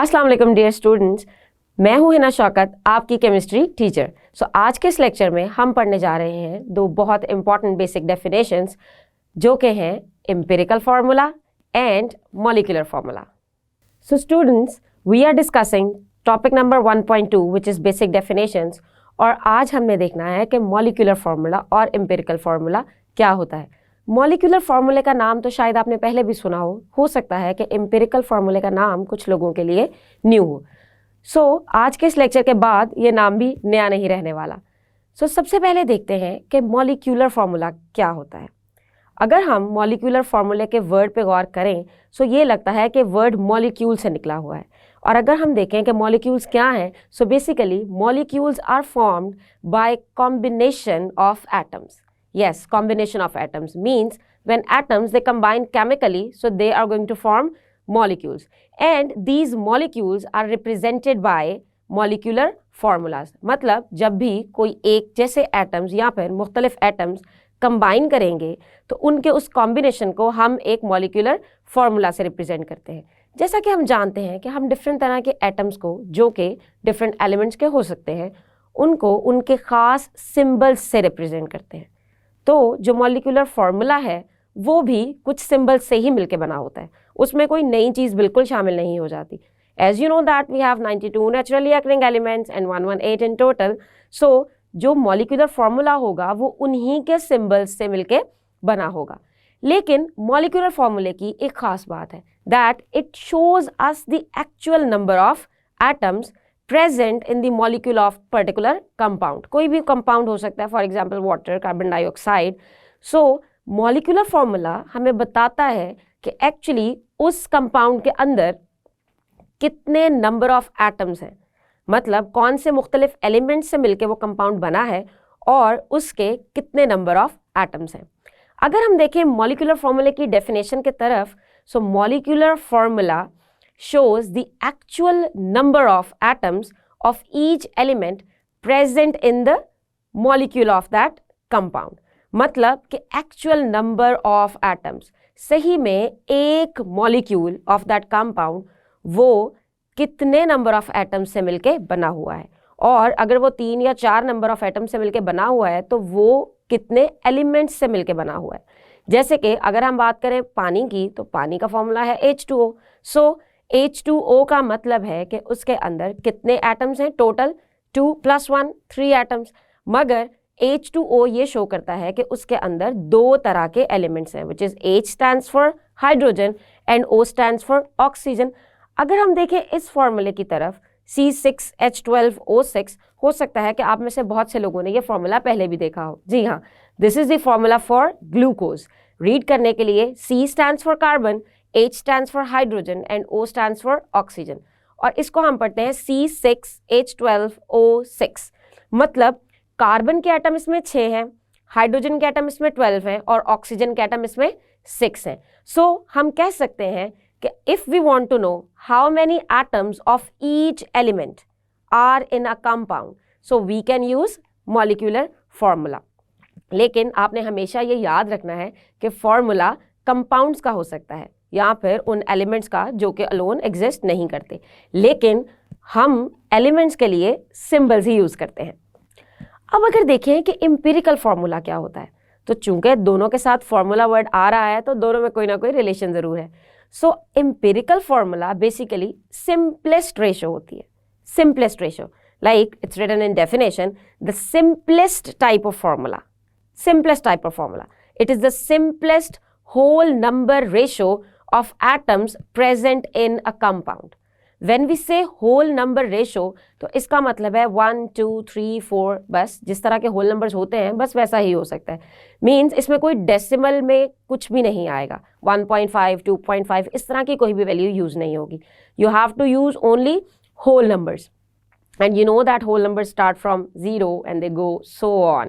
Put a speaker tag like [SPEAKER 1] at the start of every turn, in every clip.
[SPEAKER 1] अस्सलाम वालेकुम dear students, मैं हूं हिना शौकत, आपकी केमिस्ट्री टीचर। आज के इस लेक्चर में हम पढ़ने जा रहे हैं दो बहुत इंपॉर्टेंट बेसिक डेफिनेशंस जो कि हैं empirical formula and molecular formula. Students, we are discussing topic number 1.2 which is basic definitions, और आज हमने देखना है कि मॉलिक्यूलर फार्मूला और एम्पिरिकल फार्मूला क्या होता है। मॉलिक्यूलर फार्मूले का नाम तो शायद आपने पहले भी सुना हो सकता है कि एम्पिरिकल फार्मूले का नाम कुछ लोगों के लिए न्यू हो। आज के इस लेक्चर के बाद ये नाम भी नया नहीं रहने वाला। सबसे पहले देखते हैं कि मॉलिक्यूलर फार्मूला क्या होता है। अगर हम मॉलिक्यूलर फार्मूले के वर्ड पे गौर करें ये लगता है कि वर्ड मॉलिक्यूल से निकला हुआ है, और अगर हम देखें कि मॉलिक्यूल्स क्या हैं, basically molecules are formed by combination of atoms. Yes, combination of atoms means when atoms they combine chemically, so they are going to form molecules, and these molecules are represented by molecular formulas। मतलब जब भी कोई एक जैसे atoms या फिर मुख्तलिफ atoms combine करेंगे तो उनके उस combination को हम एक molecular formula से represent करते हैं। जैसा कि हम जानते हैं कि हम डिफरेंट तरह के atoms को, जो कि डिफरेंट एलिमेंट्स के हो सकते हैं, उनको उनके ख़ास सिम्बल्स से रिप्रेजेंट करते हैं। तो जो मॉलिक्यूलर फार्मूला है वो भी कुछ सिंबल से ही मिलके बना होता है, उसमें कोई नई चीज़ बिल्कुल शामिल नहीं हो जाती। As you know that we have 92 naturally occurring elements and 118 in total. जो मॉलिक्यूलर फार्मूला होगा वो उन्हीं के सिंबल्स से मिलके बना होगा। लेकिन मॉलिक्यूलर फार्मूले की एक ख़ास बात है that it shows us the actual number of atoms present in the molecule of particular compound. कोई भी कंपाउंड हो सकता है, for example water, carbon dioxide. Molecular formula हमें बताता है कि एक्चुअली उस कंपाउंड के अंदर कितने नंबर ऑफ एटम्स हैं, मतलब कौन से मुख्तलिफ एलिमेंट्स से मिलकर वो कंपाउंड बना है और उसके कितने नंबर ऑफ एटम्स हैं। अगर हम देखें मॉलिक्यूलर फार्मूले की डेफिनेशन की तरफ, molecular formula shows the actual number of atoms of each element present in the molecule of that compound। मतलब कि actual number of atoms, सही में एक molecule of that compound वो कितने number of atoms से मिलके बना हुआ है, और अगर वो 3 या 4 number of atoms से मिलके बना हुआ है तो वो कितने elements से मिलके बना हुआ है। जैसे कि अगर हम बात करें पानी की, तो पानी का फॉर्मूला है H2O। H2O का मतलब है कि उसके अंदर कितने एटम्स हैं, टोटल 2 + 1 3 एटम्स। मगर H2O ये शो करता है कि उसके अंदर 2 तरह के एलिमेंट्स हैं, which is H stands for hydrogen and O stands for oxygen. अगर हम देखें इस फॉर्मूले की तरफ C6H12O6, हो सकता है कि आप में से बहुत से लोगों ने ये फॉर्मूला पहले भी देखा हो। जी हाँ, this is the formula for glucose. Read करने के लिए C stands for carbon, H stands for hydrogen and O stands for oxygen, और इसको हम पढ़ते हैं C6H12O6। मतलब कार्बन के एटम इसमें 6 हैं, हाइड्रोजन के एटम इसमें 12 हैं और ऑक्सीजन के एटम इसमें 6 हैं। हम कह सकते हैं कि if we want to know how many atoms of each element are in a compound, we can use molecular formula. लेकिन आपने हमेशा ये याद रखना है कि फार्मूला कंपाउंड्स का हो सकता है या फिर उन एलिमेंट्स का जो कि अलोन एग्जिस्ट नहीं करते, लेकिन हम एलिमेंट्स के लिए सिंबल्स ही यूज़ करते हैं। अब अगर देखें कि एम्पिरिकल फार्मूला क्या होता है, तो चूंकि दोनों के साथ फार्मूला वर्ड आ रहा है तो दोनों में कोई ना कोई रिलेशन ज़रूर है। Empirical formula basically simplest ratio होती है। Simplest ratio, like it's written in definition, the simplest type of formula. Simplest type of formula, it is the simplest whole number ratio of atoms present in a compound। When we say whole number ratio, तो इसका मतलब है 1 2 3 4, बस जिस तरह के whole numbers होते हैं बस वैसा ही हो सकता है। मीन्स इसमें कोई डेसिमल में कुछ भी नहीं आएगा, 1.5 2.5 इस तरह की कोई भी वैल्यू यूज़ नहीं होगी। You have to use only whole numbers, and you know that whole numbers start from 0 and they go so on।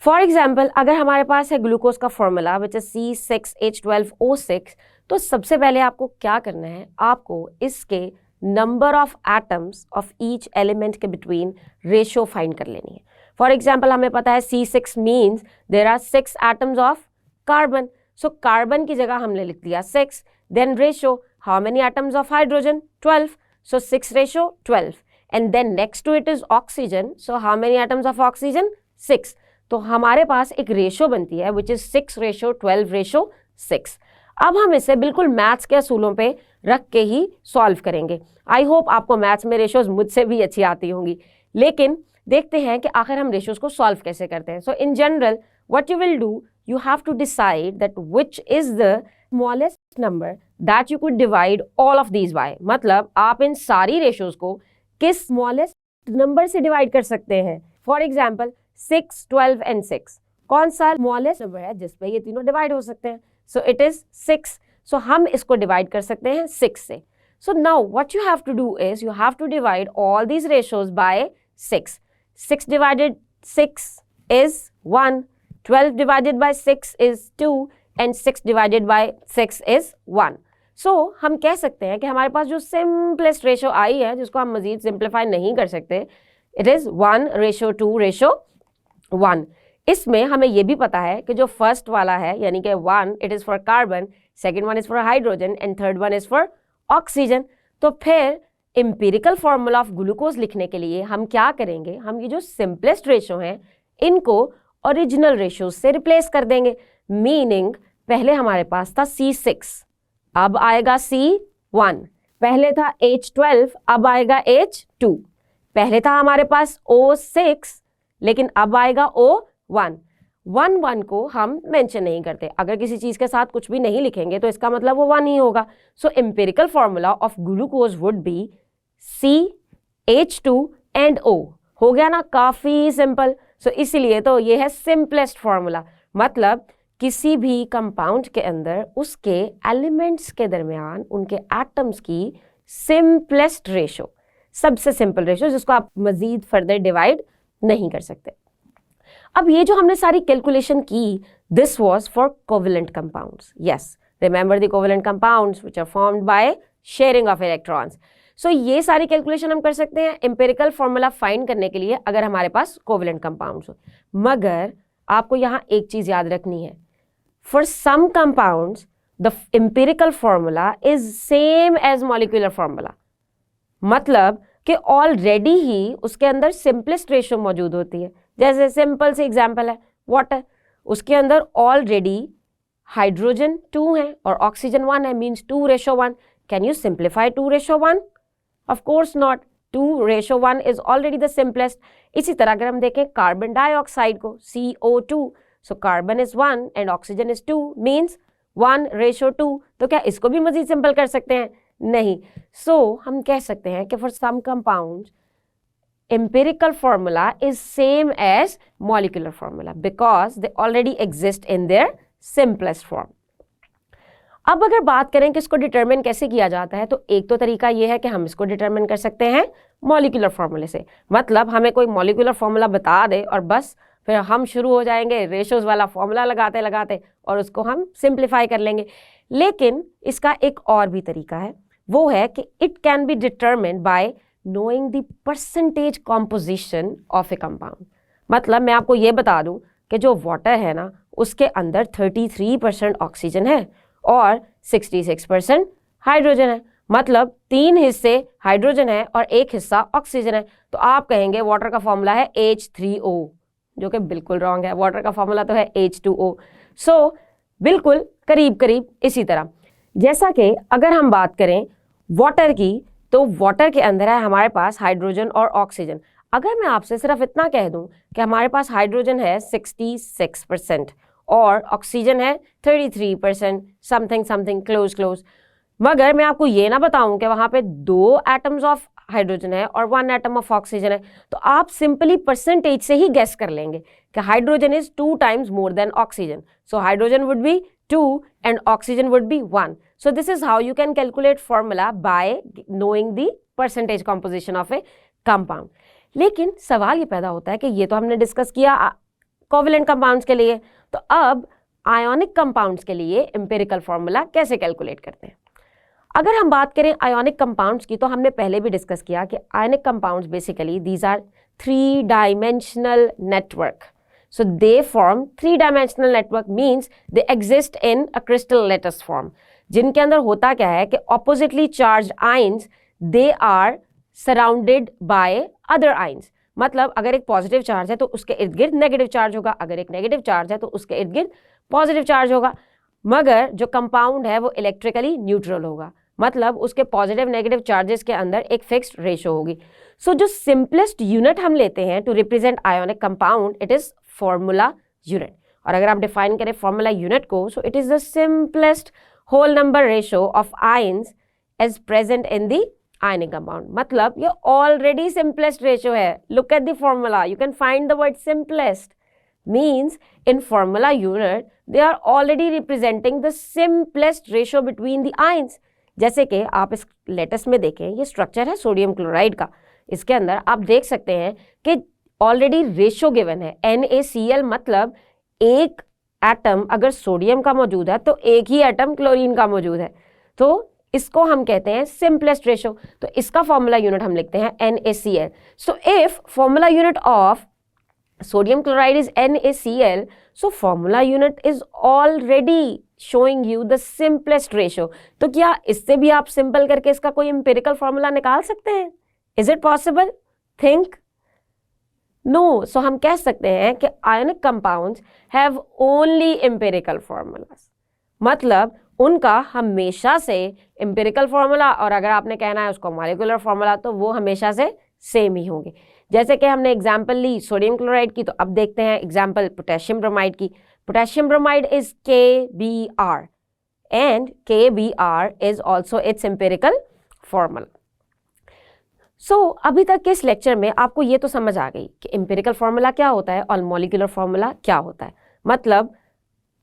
[SPEAKER 1] For example, अगर हमारे पास है ग्लूकोज का फॉर्मूला विच इज C6H12O6, तो सबसे पहले आपको क्या करना है, आपको इसके number of atoms of each element के बिटवीन रेशो फाइंड कर लेनी है। फॉर एग्जाम्पल, हमें पता है C6 means there are 6 atoms of carbon, carbon की जगह हमने लिख दिया 6, then ratio how many atoms of hydrogen 12, so 6:12, and then next to it is oxygen, so how many atoms of oxygen? 6. तो हमारे पास एक रेशो बनती है which is 6:12:6. अब हम इसे बिल्कुल मैथ्स के असूलों पे रख के ही सॉल्व करेंगे. आई होप आपको मैथ्स में रेशोज मुझसे भी अच्छी आती होंगी, लेकिन देखते हैं कि आखिर हम रेशोज को सॉल्व कैसे करते हैं. So in general what you will do, you have to decide that which is the smallest number that you could divide all of these by. मतलब आप इन सारी रेशोज को किस smallest number से डिवाइड कर सकते हैं. For example 6, 12 and 6. कौन सा smallest number है जिस पे ये तीनों डिवाइड हो सकते हैं? So it is 6. So हम इसको डिवाइड कर सकते हैं 6 से. So now what you have to do is you have to divide all these ratios by 6. 6 divided 6 is 1. 12 divided by 6 is 2 and 6 divided by 6 is 1. So हम कह सकते हैं कि हमारे पास जो simplest ratio आई है जिसको हम मज़ीद simplify नहीं कर सकते, it is 1:2:1. इसमें हमें ये भी पता है कि जो फर्स्ट वाला है यानी कि 1 it is for carbon, second one is for hydrogen and third one is for oxygen. तो फिर empirical formula of glucose लिखने के लिए हम क्या करेंगे, हम ये जो simplest ratio हैं इनको ओरिजिनल रेशियोज से रिप्लेस कर देंगे. मीनिंग पहले हमारे पास था C6, अब आएगा C1. पहले था H12, अब आएगा H2. पहले था हमारे पास O6, लेकिन अब आएगा O1. 1 को हम मेंशन नहीं करते. अगर किसी चीज़ के साथ कुछ भी नहीं लिखेंगे तो इसका मतलब वो 1 ही होगा. So empirical formula of glucose would be CH2 and O. हो गया ना, काफ़ी सिंपल. सो इसीलिए तो ये है सिंपलेस्ट फॉर्मूला. मतलब किसी भी कंपाउंड के अंदर उसके एलिमेंट्स के दरमियान उनके एटम्स की सिंपलेस्ट रेशो, सबसे सिंपल रेशो जिसको आप मजीद फर्दर डिवाइड नहीं कर सकते. अब ये जो हमने सारी कैलकुलेशन की, this was for covalent compounds. Yes, remember the covalent compounds which are formed by sharing of electrons. So ये सारी कैलकुलेशन हम कर सकते हैं एम्पिरिकल फॉर्मूला फाइंड करने के लिए अगर हमारे पास कोवेलेंट कंपाउंड्स हो. मगर आपको यहाँ एक चीज़ याद रखनी है, for some compounds the empirical formula is same as molecular formula. मतलब कि ऑलरेडी ही उसके अंदर सिंपलेस्ट रेशो मौजूद होती है. जैसे सिंपल सी एग्जाम्पल है वाटर, उसके अंदर ऑलरेडी हाइड्रोजन 2 है और ऑक्सीजन 1 है, means 2:1. Can you simplify 2:1? Of course not. 2:1 is already the simplest. इसी तरह अगर हम देखें कार्बन डाइऑक्साइड को, CO2, so carbon is 1 and oxygen is 2 means 1:2. तो क्या इसको भी मजीद सिंपल कर सकते हैं? नहीं. So हम कह सकते हैं कि for some compounds empirical formula is same as molecular formula because they already exist in their simplest form. अब अगर बात करें कि इसको डिटरमिन कैसे किया जाता है, तो एक तो तरीका ये है कि हम इसको डिटरमिन कर सकते हैं मॉलिक्यूलर फार्मूले से. मतलब हमें कोई मॉलिक्यूलर फार्मूला बता दे और बस फिर हम शुरू हो जाएंगे रेशोज वाला फार्मूला लगाते लगाते और उसको हम सिंप्लीफाई कर लेंगे. लेकिन इसका एक और भी तरीका है, वो है कि it can be determined bye knowing the percentage composition of A compound. मतलब मैं आपको ये बता दूं कि जो वाटर है ना उसके अंदर 33% ऑक्सीजन है और 66% हाइड्रोजन है. मतलब 3 हिस्से हाइड्रोजन है और 1 हिस्सा ऑक्सीजन है. तो आप कहेंगे वाटर का फॉर्मूला है H3O, जो कि बिल्कुल रॉन्ग है. वाटर का फॉर्मूला तो है H2O. सो बिल्कुल करीब करीब इसी तरह. जैसा कि अगर हम बात करें वाटर की, तो वाटर के अंदर है हमारे पास हाइड्रोजन और ऑक्सीजन. अगर मैं आपसे सिर्फ इतना कह दूं कि हमारे पास हाइड्रोजन है 66% और ऑक्सीजन है 33%, समथिंग समथिंग क्लोज. मगर मैं आपको ये ना बताऊं कि वहाँ पे 2 एटम्स ऑफ हाइड्रोजन है और 1 एटम ऑफ ऑक्सीजन है, तो आप सिंपली परसेंटेज से ही गेस कर लेंगे कि hydrogen is 2 times more than oxygen. So hydrogen would be 2 and oxygen would be 1. So this is how you can calculate formula by knowing the percentage composition of a compound. लेकिन सवाल ये पैदा होता है कि ये तो हमने डिस्कस किया कोवेलेंट कंपाउंड्स के लिए, तो अब आयोनिक कंपाउंड्स के लिए एम्पिरिकल फॉर्मूला कैसे कैलकुलेट करते हैं. अगर हम बात करें आयोनिक कंपाउंड्स की, तो हमने पहले भी डिस्कस किया कि ionic compounds basically these are 3-dimensional network. So they form 3-dimensional network means they exist in a crystal lattice form. जिनके अंदर होता क्या है कि oppositely charged ions they are surrounded by other ions. मतलब अगर एक पॉजिटिव चार्ज है तो उसके इर्द गिर्द नेगेटिव चार्ज होगा, अगर एक नेगेटिव चार्ज है तो उसके इर्द गिर्द पॉजिटिव चार्ज होगा, मगर जो कंपाउंड है वो इलेक्ट्रिकली न्यूट्रल होगा, मतलब उसके पॉजिटिव नेगेटिव चार्जेस के अंदर एक फिक्स्ड रेशो होगी। सो जो सिंपलेस्ट यूनिट हम लेते हैं to represent ionic compound, it is formula unit. और अगर आप डिफाइन करें फॉर्मूला यूनिट को, so it is the simplest whole number ratio of ions as present in the ionic compound. मतलब ये ऑलरेडी सिंपलेस्ट रेशो है। Look at the formula, you can find the word simplest, means in formula unit they are already representing the simplest ratio between the ions। जैसे कि आप इस latest में देखें, ये स्ट्रक्चर है सोडियम क्लोराइड का, इसके अंदर आप देख सकते हैं कि ऑलरेडी रेशो गिवन है NaCl, मतलब एक एटम अगर सोडियम का मौजूद है तो एक ही एटम क्लोरीन का मौजूद है, तो इसको हम कहते हैं सिंपलेस्ट रेशो। तो इसका फॉर्मूला यूनिट हम लिखते हैं NaCl। So if formula unit of sodium chloride is NaCl, so formula unit is already showing you the simplest ratio। तो क्या इससे भी आप सिंपल करके इसका कोई empirical formula निकाल सकते हैं? Is it possible? Think? No। so हम कह सकते हैं कि ionic compounds have only empirical formulas। मतलब उनका हमेशा से empirical formula, और अगर आपने कहना है उसको molecular formula, तो वो हमेशा से सेम ही होंगे। जैसे कि हमने एग्जाम्पल ली सोडियम क्लोराइड की, तो अब देखते हैं एग्जाम्पल पोटेशियम ब्रोमाइड की। Potassium bromide is KBr and KBr is also its empirical formula. So अभी तक के इस लेक्चर में आपको ये तो समझ आ गई कि एम्पिरिकल फॉर्मूला क्या होता है और मॉलिक्यूलर फॉर्मूला क्या होता है। मतलब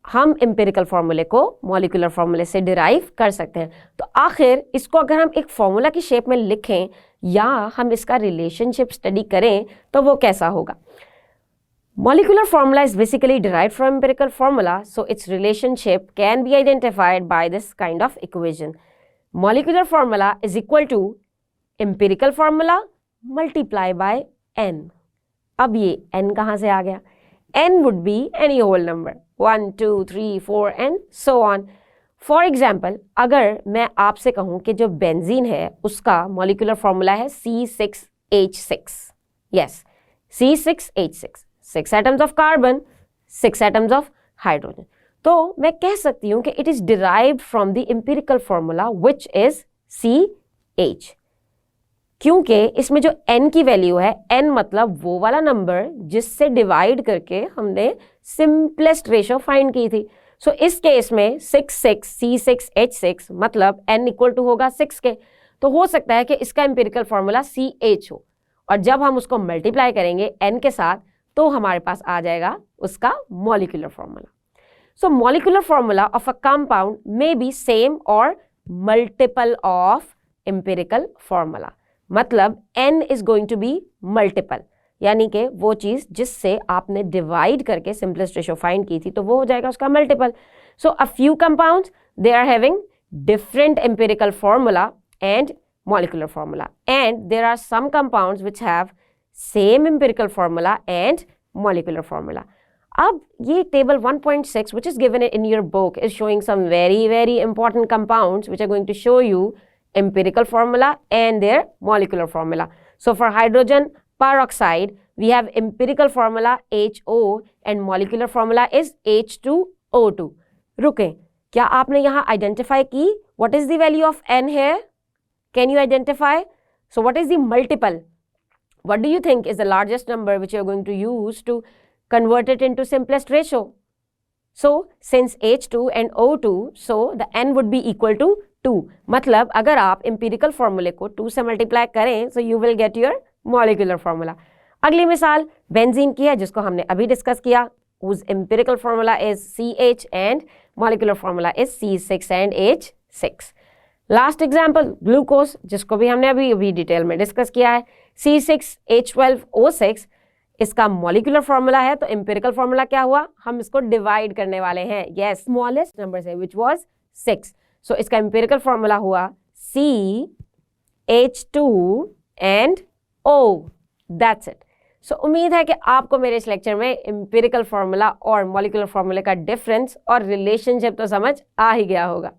[SPEAKER 1] हम एम्पिरिकल फॉर्मूले को मॉलिक्यूलर फॉर्मूले से डिराइव कर सकते हैं। तो आखिर इसको अगर हम एक फॉर्मूला की शेप में लिखें या हम इसका रिलेशनशिप स्टडी करें तो वो कैसा होगा। Molecular formula is basically derived from empirical formula, so its relationship can be identified by this kind of equation. Molecular formula is equal to empirical formula multiply by n। अब ये n कहाँ से आ गया? n would be any whole number 1 2 3 4 and so on। For example अगर मैं आपसे कहूँ कि जो बेंजीन है उसका मॉलिक्यूलर फॉर्मूला है C6H6, yes C6H6, 6 atoms of carbon, 6 atoms of hydrogen, तो मैं कह सकती हूँ कि it is derived from the empirical formula which is CH। क्योंकि इसमें जो n की वैल्यू है, n मतलब वो वाला नंबर जिससे डिवाइड करके हमने सिंपलेस्ट रेशो फाइंड की थी। सो इस केस में 6 C6H6 मतलब n इक्वल टू होगा 6 के, तो हो सकता है कि इसका एम्पिरिकल फॉर्मूला CH हो, और जब हम उसको मल्टीप्लाई करेंगे n के साथ तो हमारे पास आ जाएगा उसका molecular formula. So molecular formula of a compound may be same और मल्टीपल ऑफ एम्पिरिकल फॉर्मूला। मतलब n is going to be multiple, यानी कि वो चीज़ जिससे आपने डिवाइड करके सिंपलेस्ट रेशो फाइंड की थी तो वो हो जाएगा उसका multiple. So a few compounds they are having different empirical formula and molecular formula, and there are some compounds which have same empirical formula and molecular formula. अब ये table 1.6 which is given in your book is showing some very important compounds which are going to show you empirical formula and their molecular formula. So for hydrogen peroxide we have empirical formula HO and molecular formula is H2O2। रुकें, क्या आपने यहाँ identify की what is the value of N here? Can you identify? So what is the multiple? What do you think is the largest number which you are going to use to convert it into simplest ratio? So since H2 and O2, so the N would be equal to 2। मतलब अगर आप empirical formula को 2 से multiply करें so you will get your molecular formula। अगली मिसाल benzene की है जिसको हमने अभी डिस्कस किया, whose empirical formula is CH and molecular formula is C6 and H6। Last example glucose जिसको भी हमने अभी डिटेल में डिस्कस किया है, C6H12O6, इसका मॉलिक्यूलर फॉर्मूला है, तो एम्पिरिकल फॉर्मूला क्या हुआ, हम इसको डिवाइड करने वाले हैं, यस स्मॉलेस्ट नंबर से विच वाज 6। सो इसका एम्पिरिकल फॉर्मूला हुआ CH2 and O, that's it. So उम्मीद है कि आपको मेरे इस लेक्चर में एम्पिरिकल फॉर्मूला और मॉलिक्यूलर फॉर्मूले का डिफरेंस और रिलेशनशिप तो समझ आ ही गया होगा।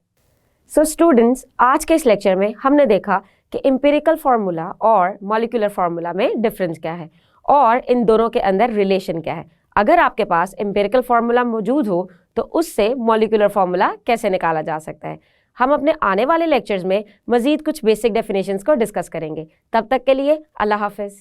[SPEAKER 1] सो स्टूडेंट्स, आज के इस लेक्चर में हमने देखा कि एम्पिरिकल फार्मूला और मॉलिक्यूलर फार्मूला में डिफरेंस क्या है और इन दोनों के अंदर रिलेशन क्या है। अगर आपके पास एम्पिरिकल फार्मूला मौजूद हो तो उससे मॉलिक्यूलर फार्मूला कैसे निकाला जा सकता है। हम अपने आने वाले लेक्चर्स में मज़ीद कुछ बेसिक डेफिनेशंस को डिस्कस करेंगे। तब तक के लिए अल्लाह हाफ़िज़।